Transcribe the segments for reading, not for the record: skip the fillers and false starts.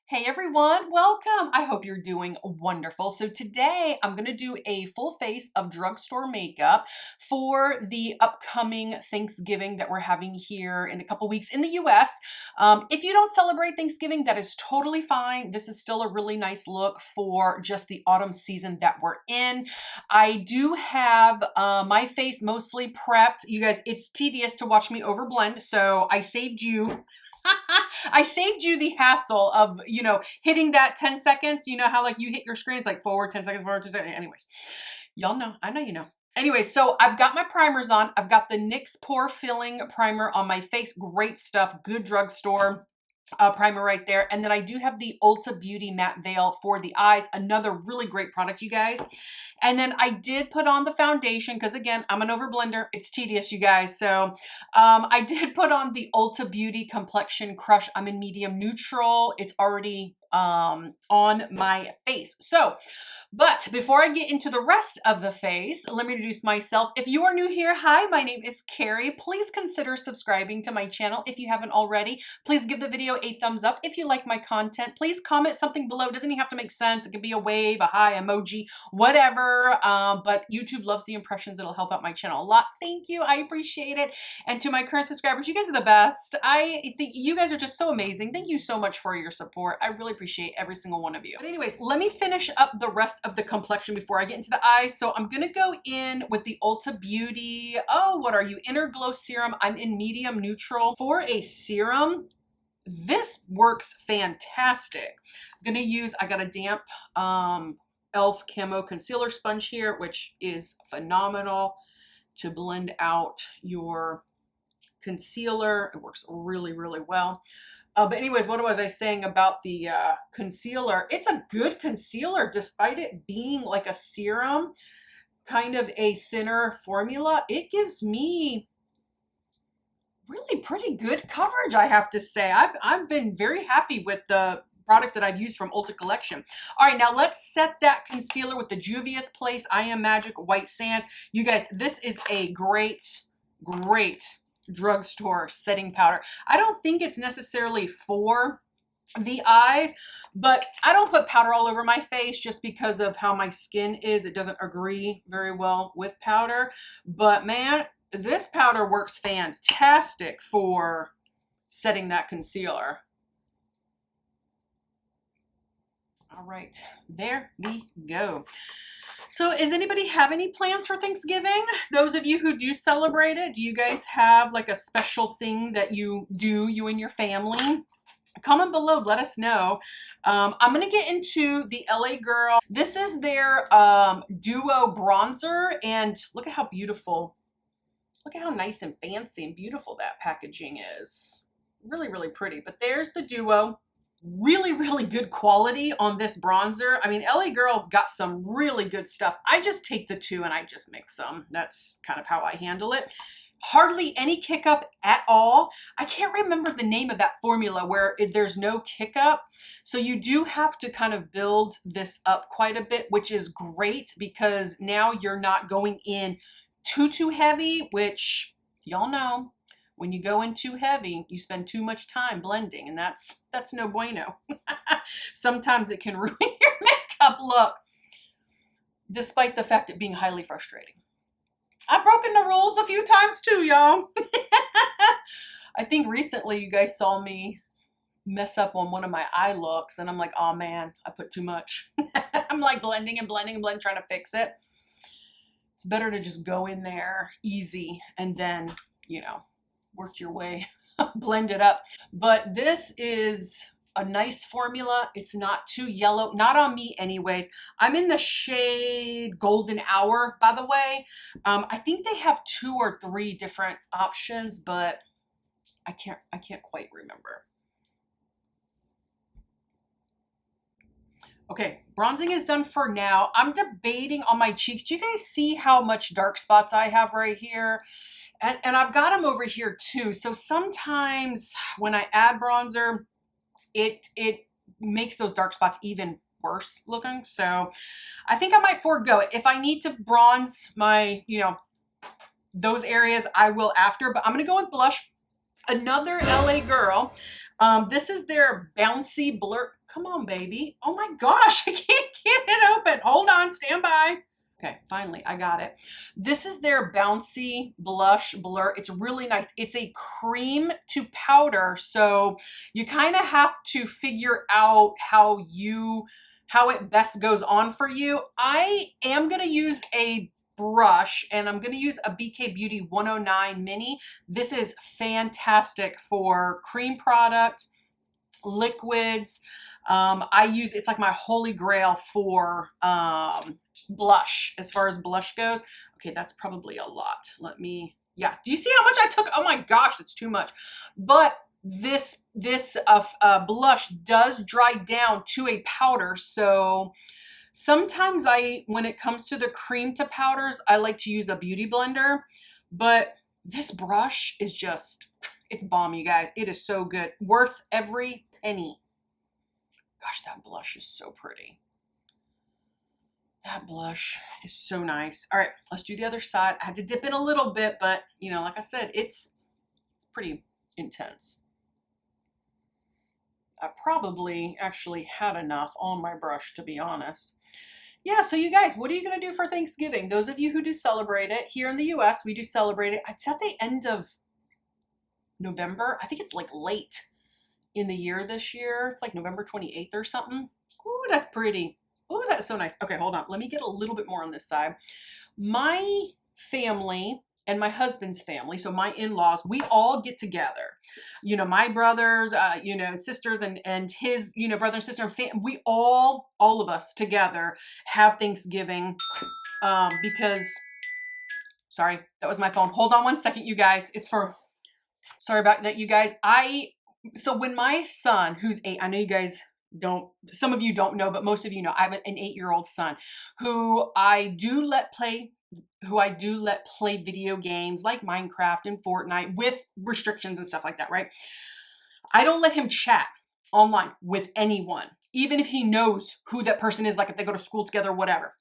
Hey everyone, welcome. I hope you're doing wonderful. So today I'm going to do a full face of drugstore makeup for the upcoming Thanksgiving that we're having here in a couple weeks in the US. If you don't celebrate Thanksgiving, that is totally fine. This is still a really nice look for just the autumn season that we're in. I do have my face mostly prepped. You guys, it's tedious to watch me overblend, so I saved you I saved you the hassle of, hitting that 10 seconds. You know how like you hit your screen, it's like forward, 10 seconds, forward, 10 seconds. Anyways, y'all know, I know you know. Anyway, so I've got my primers on. I've got the NYX Pore Filling Primer on my face. Great stuff, good drugstore primer right there. And then I do have the Ulta Beauty Matte Veil for the eyes. Another really great product, you guys. And then I did put on the foundation because, again, I'm an overblender. It's tedious, you guys. So I did put on the Ulta Beauty Complexion Crush. I'm in medium neutral. It's already on my face. But before I get into the rest of the face, let me introduce myself. If you are new here, hi, my name is Carrie. Please consider subscribing to my channel if you haven't already. Please give the video a thumbs up if you like my content. Please comment something below. It doesn't even have to make sense. It can be a wave, a hi, emoji, whatever. But YouTube loves the impressions. It'll help out my channel a lot. Thank you. I appreciate it. And to my current subscribers, you guys are the best. I think you guys are just so amazing. Thank you so much for your support. I really appreciate every single one of you. But anyways, let me finish up the rest of the complexion before I get into the eyes. So I'm gonna go in with the Ulta Beauty, what are you, Inner Glow Serum. I'm in medium neutral. For a serum, this works fantastic. I'm gonna use, I got a damp e.l.f. Camo Concealer Sponge here, which is phenomenal to blend out your concealer. It works really, really well. But anyways, what was I saying about the concealer? It's a good concealer despite it being like a serum, kind of a thinner formula. It gives me really pretty good coverage, I have to say. I've been very happy with the products that I've used from Ulta Collection. All right, now let's set that concealer with the Juvia's Place I Am Magic White Sands. You guys, this is a great drugstore setting powder. I don't think it's necessarily for the eyes, but I don't put powder all over my face just because of how my skin is. It doesn't agree very well with powder, but man, this powder works fantastic for setting that concealer. All right, there we go. So does anybody have any plans for Thanksgiving? Those of you who do celebrate it, do you guys have like a special thing that you do, you and your family? Comment below, let us know. I'm gonna get into the LA Girl. This is their duo bronzer, and look at how beautiful, look at how nice and fancy and beautiful that packaging is. Really, really pretty. But there's the duo. Really good quality on this bronzer. I mean, LA Girl's got some really good stuff. I just take the two and I just mix them. That's kind of how I handle it. Hardly any kick up at all. I can't remember the name of that formula where there's no kick up. So you do have to kind of build this up quite a bit, which is great because now you're not going in too heavy, which y'all know. When you go in too heavy, you spend too much time blending, and that's no bueno. Sometimes it can ruin your makeup look, despite the fact it being highly frustrating. I've broken the rules a few times too, y'all. I think recently you guys saw me mess up on one of my eye looks, and I'm like, oh man, I put too much. I'm like blending, trying to fix it. It's better to just go in there easy and then, work your way, blend it up. But this is a nice formula. It's not too yellow, not on me anyways. I'm in the shade Golden Hour, by the way. I think they have 2 or 3 different options, but I can't quite remember. Okay, bronzing is done for now. I'm debating on my cheeks. Do you guys see how much dark spots I have right here? And I've got them over here too. So sometimes when I add bronzer, it makes those dark spots even worse looking. So I think I might forego it. If I need to bronze my, those areas, I will after. But I'm going to go with blush. Another LA Girl. This is their bouncy blur. Come on, baby. Oh my gosh, I can't get it open. Hold on, stand by. Okay, finally, I got it. This is their bouncy blush blur. It's really nice. It's a cream to powder, so you kind of have to figure out how it best goes on for you. I am going to use a brush, and I'm going to use a BK Beauty 109 mini. This is fantastic for cream product, liquids. I use, it's like my holy grail for blush, as far as blush goes. Okay, that's probably a lot. Let me, yeah. Do you see how much I took? Oh my gosh, that's too much. But this blush does dry down to a powder, so sometimes when it comes to the cream to powders, I like to use a beauty blender, but this brush is just, it's bomb, you guys. It is so good. Worth every penny. Gosh, that blush is so pretty. That blush is so nice. All right, let's do the other side. I had to dip in a little bit, but you know, like I said, it's pretty intense. I probably actually had enough on my brush, to be honest. Yeah, so you guys, what are you going to do for Thanksgiving? Those of you who do celebrate it, here in the US, we do celebrate it. It's at the end of November. I think it's like late in the year this year. It's like November 28th or something. Ooh, that's pretty. Ooh, that's so nice. Okay, hold on. Let me get a little bit more on this side. My family and my husband's family, so my in-laws, we all get together. You know, my brothers, you know, sisters, and his, you know, brother and sister, we all of us together have Thanksgiving, because, sorry, that was my phone. Hold on one second, you guys. It's for, sorry about that, you guys. So when my son, who's 8, I know you guys don't, some of you don't know, but most of you know, I have an 8-year-old son who I do let play video games like Minecraft and Fortnite with restrictions and stuff like that, right? I don't let him chat online with anyone, even if he knows who that person is, like if they go to school together or whatever.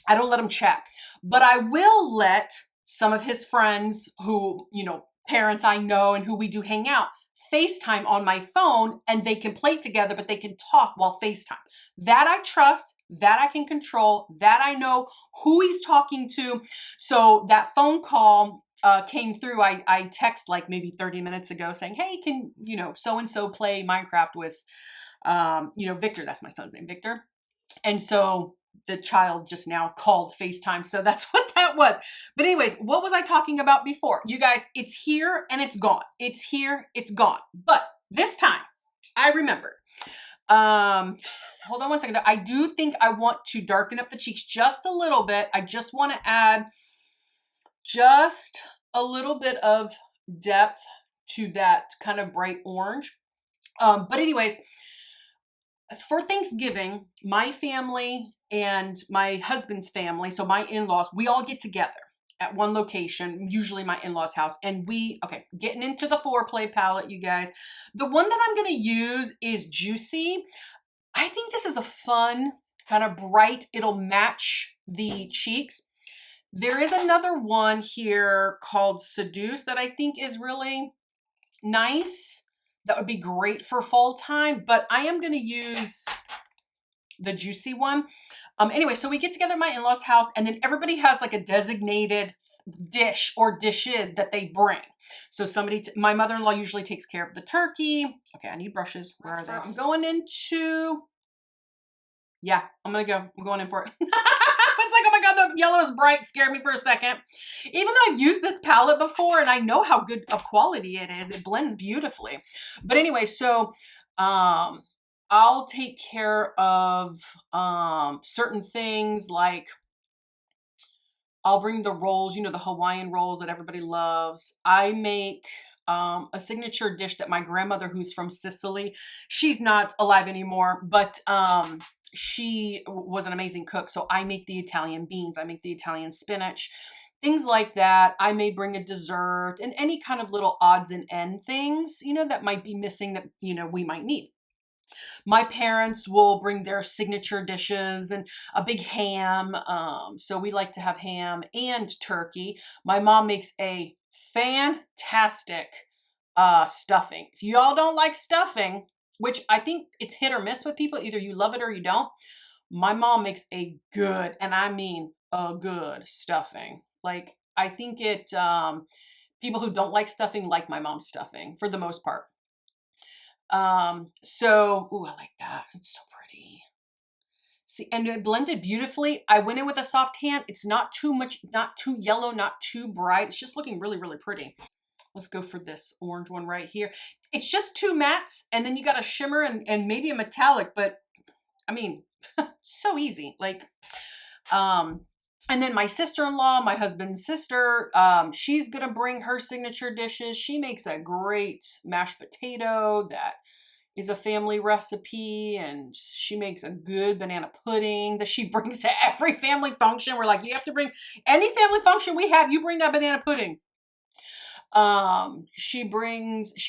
I don't let him chat, but I will let some of his friends who, you know, parents I know and who we do hang out, FaceTime on my phone, and they can play together, but they can talk while FaceTime. That I trust, that I can control, that I know who he's talking to. So that phone call came through. I text like maybe 30 minutes ago saying, hey, can, you know, so-and-so play Minecraft with, you know, Victor. That's my son's name, Victor. And so the child just now called FaceTime. So that's what that was. But anyways, what was I talking about before? You guys, it's here and it's gone. It's here, it's gone. But this time I remembered. Hold on one second. I do think I want to darken up the cheeks just a little bit. I just want to add just a little bit of depth to that kind of bright orange. But anyways, for Thanksgiving, my family and my husband's family, so my in-laws, we all get together at one location, usually my in-laws' house, and okay, getting into the foreplay palette, you guys. The one that I'm going to use is Juicy. I think this is a fun, kind of bright, it'll match the cheeks. There is another one here called Seduce that I think is really nice. That would be great for fall time, but I am going to use the Juicy one. Anyway, so we get together at my in-laws' house, and then everybody has like a designated dish or dishes that they bring. So my mother-in-law usually takes care of the turkey. Okay, I need brushes. Where are they? I'm going into, yeah, I'm going in for it. I was like, oh my God, the yellow is bright. Scared me for a second. Even though I've used this palette before and I know how good of quality it is, it blends beautifully. But anyway, so I'll take care of certain things, like I'll bring the rolls, you know, the Hawaiian rolls that everybody loves. I make a signature dish that my grandmother, who's from Sicily, she's not alive anymore, but she was an amazing cook. So I make the Italian beans, I make the Italian spinach, things like that. I may bring a dessert and any kind of little odds and end things, you know, that might be missing that, you know, we might need. My parents will bring their signature dishes and a big ham. So we like to have ham and turkey. My mom makes a fantastic stuffing. If y'all don't like stuffing, which I think it's hit or miss with people, either you love it or you don't. My mom makes a good, and I mean a good stuffing. Like, I think it, people who don't like stuffing like my mom's stuffing for the most part. So, ooh, I like that. It's so pretty. See, and it blended beautifully. I went in with a soft hand. It's not too much, not too yellow, not too bright. It's just looking really, really pretty. Let's go for this orange one right here. It's just two mattes, and then you got a shimmer and maybe a metallic, but I mean, so easy. Like, and then my sister-in-law, my husband's sister, she's gonna bring her signature dishes. She makes a great mashed potato that is a family recipe, and she makes a good banana pudding that she brings to every family function. We're like, you have to bring any family function we have, you bring that banana pudding. She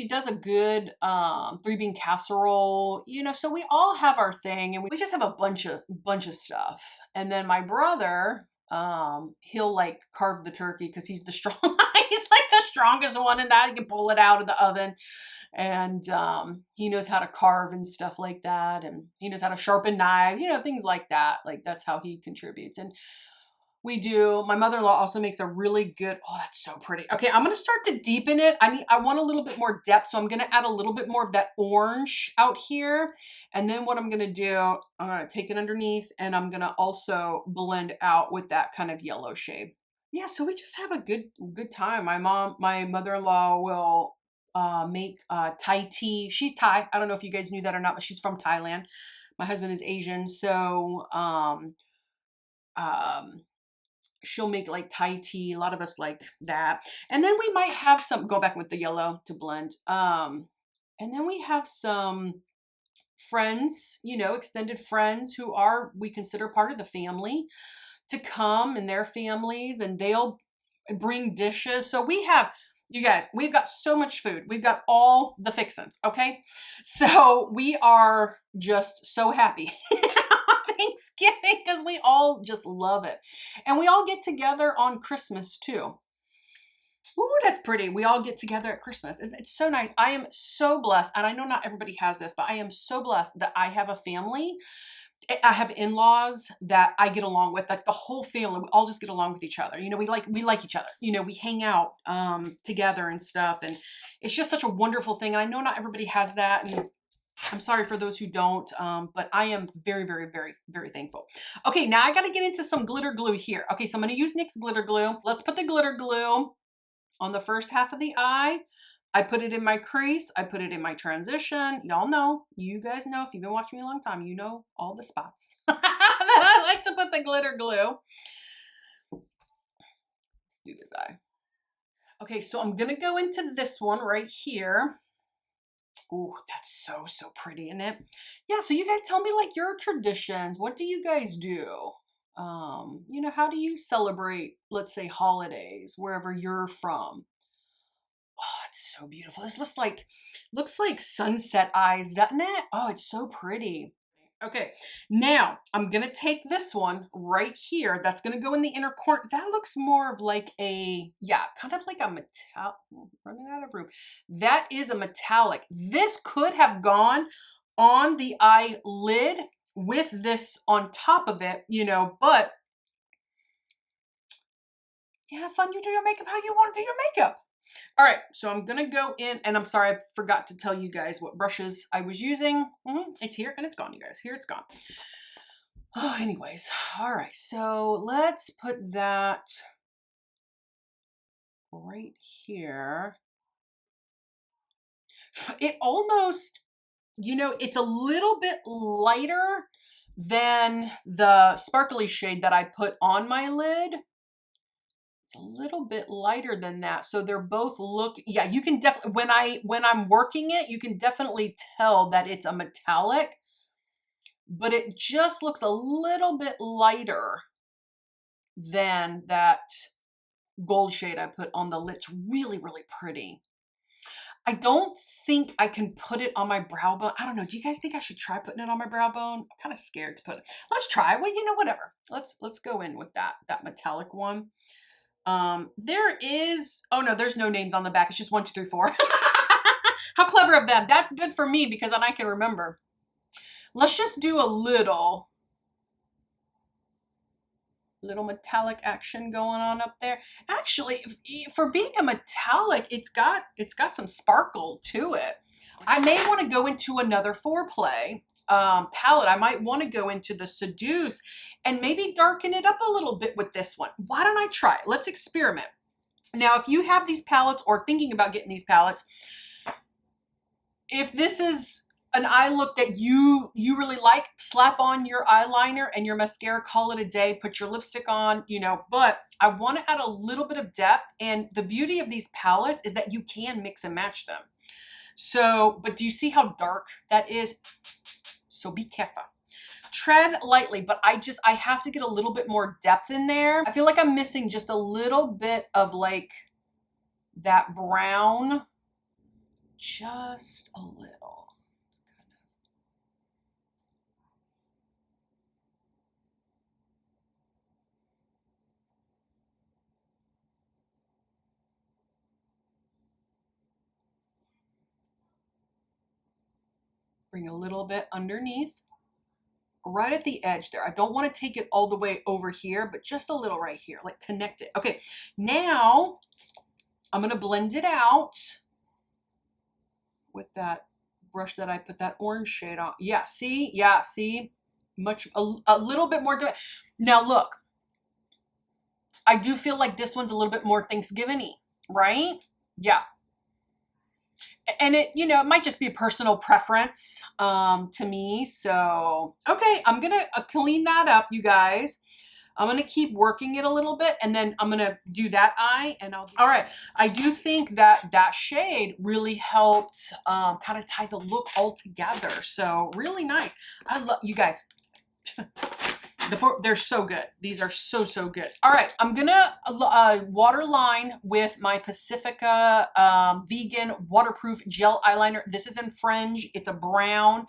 does a good three bean casserole, you know, so we all have our thing, and we just have a bunch of stuff. And then my brother, he'll like carve the turkey because he's the strong he's like the strongest one in that. He can pull it out of the oven, and he knows how to carve and stuff like that, and he knows how to sharpen knives, you know, things like that. Like, that's how he contributes. And we do. My mother-in-law also makes a really good, oh, that's so pretty. Okay, I'm gonna start to deepen it. I want a little bit more depth, so I'm gonna add a little bit more of that orange out here. And then what I'm gonna do, I'm gonna take it underneath, and I'm gonna also blend out with that kind of yellow shade. Yeah, so we just have a good time. My mother-in-law will make Thai tea. She's Thai. I don't know if you guys knew that or not, but she's from Thailand. My husband is Asian, so she'll make like Thai tea. A lot of us like that. And then we might have some, go back with the yellow to blend. And then we have some friends, you know, extended friends who we consider part of the family, to come, and their families, and they'll bring dishes. So you guys, we've got so much food. We've got all the fixins, okay? So we are just so happy Thanksgiving because we all just love it. And we all get together on Christmas too. Ooh, that's pretty. We all get together at Christmas. It's so nice. I am so blessed, and I know not everybody has this, but I am so blessed that I have a family. I have in-laws that I get along with, like the whole family. We all just get along with each other. You know, we like each other. You know, we hang out together and stuff, and it's just such a wonderful thing. And I know not everybody has that, and I'm sorry for those who don't, but I am very, very, very, very thankful. Okay, now I got to get into some glitter glue here. Okay, so I'm going to use NYX glitter glue. Let's put the glitter glue on the first half of the eye. I put it in my crease. I put it in my transition. Y'all know, you guys know, if you've been watching me a long time, you know all the spots that I like to put the glitter glue. Let's do this eye. Okay, so I'm going to go into this one right here. Ooh, that's so pretty, isn't it? Yeah, so you guys tell me like your traditions. What do you guys do? You know, how do you celebrate, let's say, holidays, wherever you're from? Oh, it's so beautiful. This looks like sunset eyes, doesn't it? Oh, it's so pretty. Okay, now I'm gonna take this one right here. That's gonna go in the inner corner. That looks more of like kind of like a metallic. Running out of room. That is a metallic. This could have gone on the eyelid with this on top of it, you know, but yeah, have fun. You do your makeup how you want to do your makeup. All right, so I'm gonna go in, and I'm sorry, I forgot to tell you guys what brushes I was using. It's here and it's gone, you guys. Here it's gone. Oh, anyways, all right, so let's put that right here. It almost, you know, it's a little bit lighter than the sparkly shade that I put on my lid. It's a little bit lighter than that. So they're both yeah, you can definitely, when I'm working it, you can definitely tell that it's a metallic, but it just looks a little bit lighter than that gold shade I put on the lid. It's really, really pretty. I don't think I can put it on my brow bone. I don't know. Do you guys think I should try putting it on my brow bone? I'm kind of scared to put it. Let's try. Well, you know, whatever. Let's go in with that metallic one. There is, oh no, there's no names on the back. It's just 1, 2, 3, 4. How clever of them. That's good for me because then I can remember. Let's just do a little metallic action going on up there. Actually, for being a metallic, it's got some sparkle to it. I may want to go into another foreplay palette. I might want to go into the Seduce and maybe darken it up a little bit with this one. Why don't I try it? Let's experiment. Now, if you have these palettes or thinking about getting these palettes, if this is an eye look that you really like, slap on your eyeliner and your mascara, call it a day, put your lipstick on, you know, but I want to add a little bit of depth. And the beauty of these palettes is that you can mix and match them. So, but do you see how dark that is? So be careful. Tread lightly, but I have to get a little bit more depth in there. I feel like I'm missing just a little bit of like that brown, just a little. Bring a little bit underneath, right at the edge there. I don't want to take it all the way over here, but just a little right here, like connect it. Okay, now I'm going to blend it out with that brush that I put that orange shade on. Yeah, see? Yeah, see? A little bit more. Now look, I do feel like this one's a little bit more Thanksgiving-y, right? Yeah. And it, you know, it might just be a personal preference to me. So, okay, I'm going to clean that up, you guys. I'm going to keep working it a little bit, and then I'm going to do that eye, and all right. I do think that that shade really helped kind of tie the look all together. So really nice. I love you guys. They're so good. These are so good. All right, I'm gonna waterline with my Pacifica vegan waterproof gel eyeliner. This is in Fringe. It's a brown,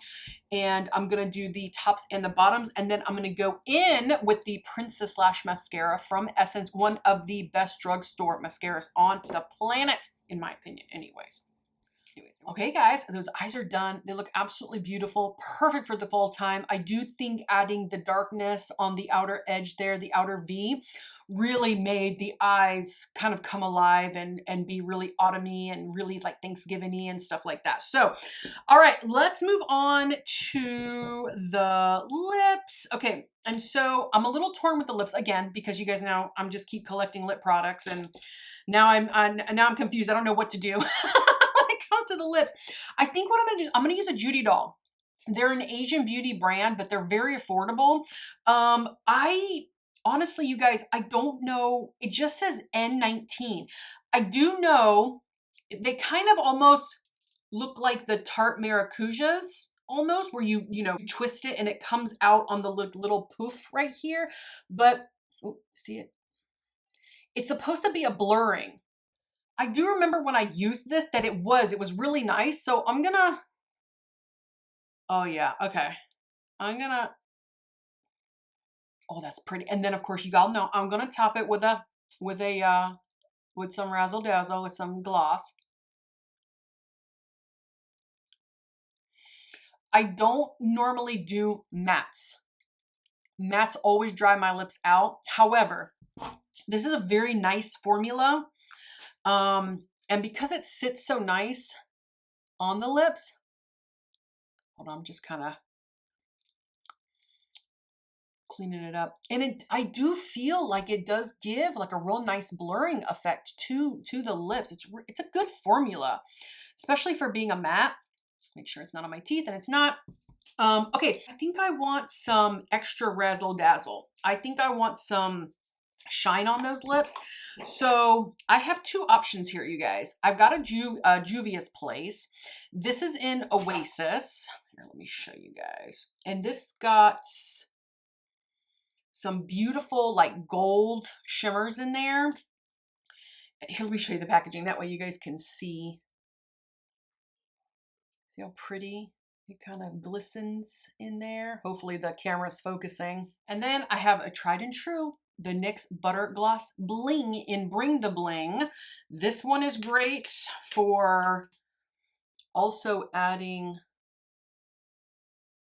and I'm gonna do the tops and the bottoms, and then I'm gonna go in with the Princess Lash mascara from Essence, one of the best drugstore mascaras on the planet, in my opinion. Anyways. Okay, guys, those eyes are done. They look absolutely beautiful, perfect for the fall time. I do think adding the darkness on the outer edge there, the outer V, really made the eyes kind of come alive and be really autumny and really like Thanksgiving-y and stuff like that. So, all right, let's move on to the lips. Okay, and so I'm a little torn with the lips again because you guys know I'm just keep collecting lip products, and now I'm confused. I don't know what to do. Comes to the lips. I think what I'm gonna do, I'm gonna use a Judydoll. They're an Asian beauty brand, but they're very affordable. I honestly, you guys, I don't know. It just says N19. I do know they kind of almost look like the Tarte Maracujas, almost, where you know, twist it and it comes out on the little poof right here. But oh, see it? It's supposed to be a blurring. I do remember when I used this that it was really nice. So I'm gonna, oh yeah, okay. I'm gonna, oh, that's pretty. And then of course you all know I'm gonna top it with some razzle dazzle, with some gloss. I don't normally do mattes. Mattes always dry my lips out. However, this is a very nice formula. And because it sits so nice on the lips, hold on, I'm just kind of cleaning it up. And I do feel like it does give like a real nice blurring effect to the lips. It's a good formula, especially for being a matte. Make sure it's not on my teeth, and it's not. Okay, I think I want some extra razzle dazzle. I think I want some shine on those lips. So I have two options here, you guys. I've got a Juvia's Place. This is in Oasis. Here, let me show you guys. And this got some beautiful like gold shimmers in there. Here, let me show you the packaging. That way you guys can see. See how pretty it kind of glistens in there. Hopefully the camera's focusing. And then I have a tried and true, the NYX Butter Gloss Bling in Bring the Bling. This one is great for also adding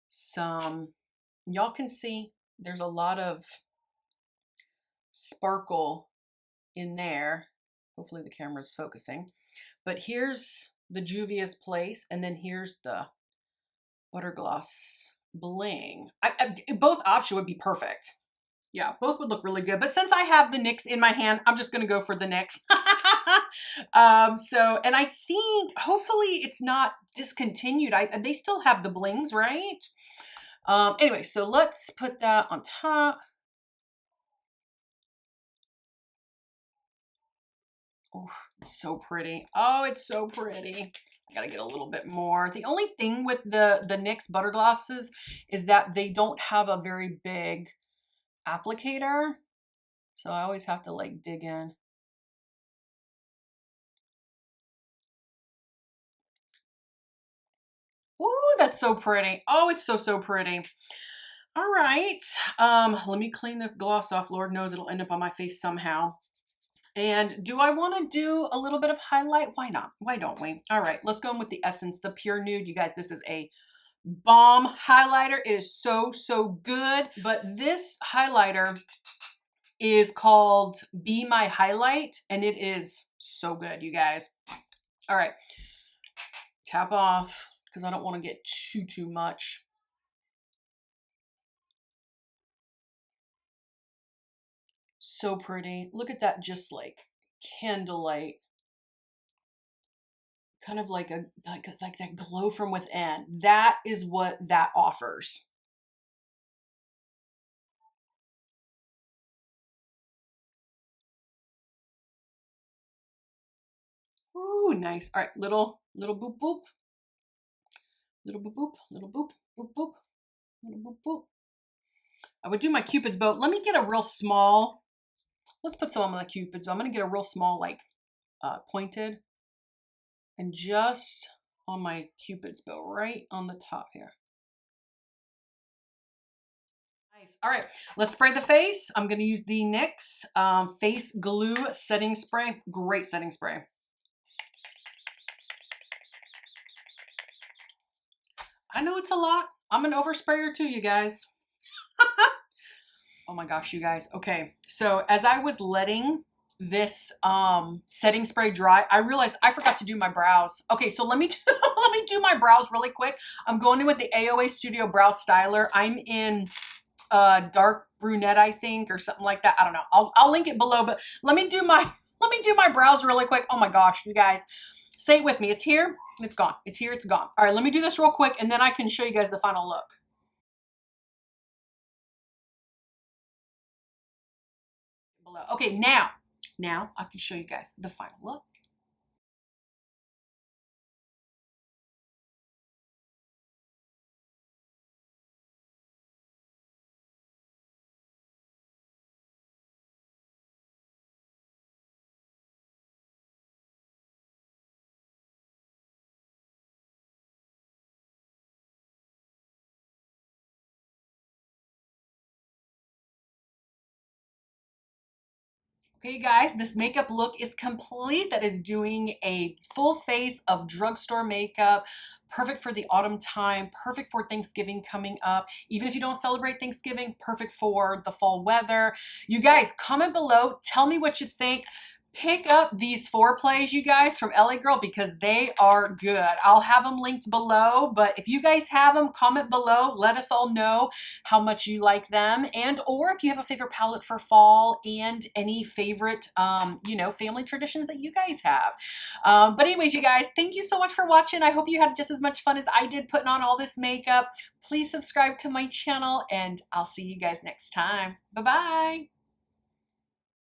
some, y'all can see there's a lot of sparkle in there. Hopefully the camera's focusing. But here's the Juvia's Place, and then here's the Butter Gloss Bling. Both options would be perfect. Yeah, both would look really good. But since I have the NYX in my hand, I'm just going to go for the NYX. And I think hopefully it's not discontinued. They still have the blings, right? Anyway, so let's put that on top. Oh, it's so pretty. Oh, it's so pretty. I gotta get a little bit more. The only thing with the NYX butter glosses is that they don't have a very big applicator. So I always have to like dig in. Ooh, that's so pretty. Oh, it's so, so pretty. All right. Let me clean this gloss off. Lord knows it'll end up on my face somehow. And do I want to do a little bit of highlight? Why not? Why don't we? All right, let's go in with the Essence, the Pure Nude. You guys, this is a bomb highlighter. It is so, so good. But this highlighter is called Be My Highlight, and it is so good, you guys. All right, tap off because I don't want to get too much. So pretty. Look at that, just like candlelight. Kind of like like that glow from within. That is what that offers. Ooh, nice. All right, little boop boop. Little boop boop, little boop, boop boop, little boop boop. I would do my Cupid's bow. Let me get a real small, let's put some on my Cupid's bow. I'm gonna get a real small, like pointed, and just on my Cupid's bow, right on the top here. Nice. All right, let's spray the face. I'm gonna use the NYX Face Glue Setting Spray. Great setting spray. I know it's a lot. I'm an oversprayer too, you guys. Oh my gosh, you guys. Okay, so as I was letting this setting spray dry, I realized I forgot to do my brows. Okay, so let me do, let me do my brows really quick. I'm going in with the AOA Studio Brow Styler. I'm in dark brunette, I think, or something like that. I don't know. I'll link it below, but let me do my brows really quick. Oh my gosh, you guys. Say it with me. It's here, it's gone. It's here, it's gone. All right, let me do this real quick, and then I can show you guys the final look. Below. Okay, now I can show you guys the final look. Okay, guys, this makeup look is complete. That is doing a full face of drugstore makeup. Perfect for the autumn time, perfect for Thanksgiving coming up. Even if you don't celebrate Thanksgiving, perfect for the fall weather. You guys, comment below, tell me what you think. Pick up these foreplays, you guys, from LA Girl because they are good. I'll have them linked below, but if you guys have them, comment below. Let us all know how much you like them, and or if you have a favorite palette for fall and any favorite, you know, family traditions that you guys have. But anyways, you guys, thank you so much for watching. I hope you had just as much fun as I did putting on all this makeup. Please subscribe to my channel, and I'll see you guys next time. Bye-bye.